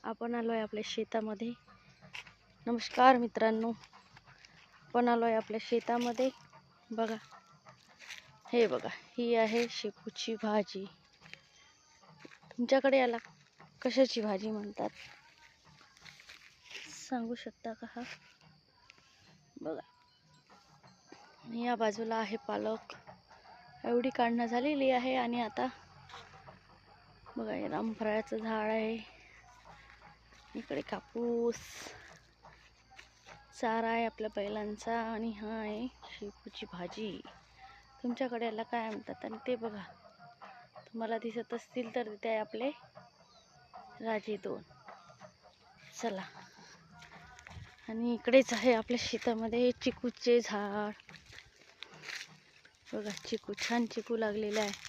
आपण आलोय आपल्या शेतामध्ये। नमस्कार मित्रांनो, आपण आलोय आपल्या शेतामध्ये। बघा, हे बघा, ही आहे शेपूची भाजी। तुमच्याकडे याला कशाची भाजी म्हणतात सांगू शकता का? हा बघा, या बाजूला आहे पालक, एवढी काढणं झालेली आहे। आणि आता बघा, हे रामफळाचं झाड आहे, इकडे कापूस, चारा आहे आपल्या बैलांचा, आणि हा आहे शेपूची भाजी। तुमच्याकडे याला काय म्हणतात? आणि ते बघा, तुम्हाला दिसत असतील तर ते आहे आपले राजे 2। चला, आणि इकडेच आहे आपल्या शेतामध्ये चिकूचे झाड। बघा, चिकू, छान चिकू लागलेला आहे।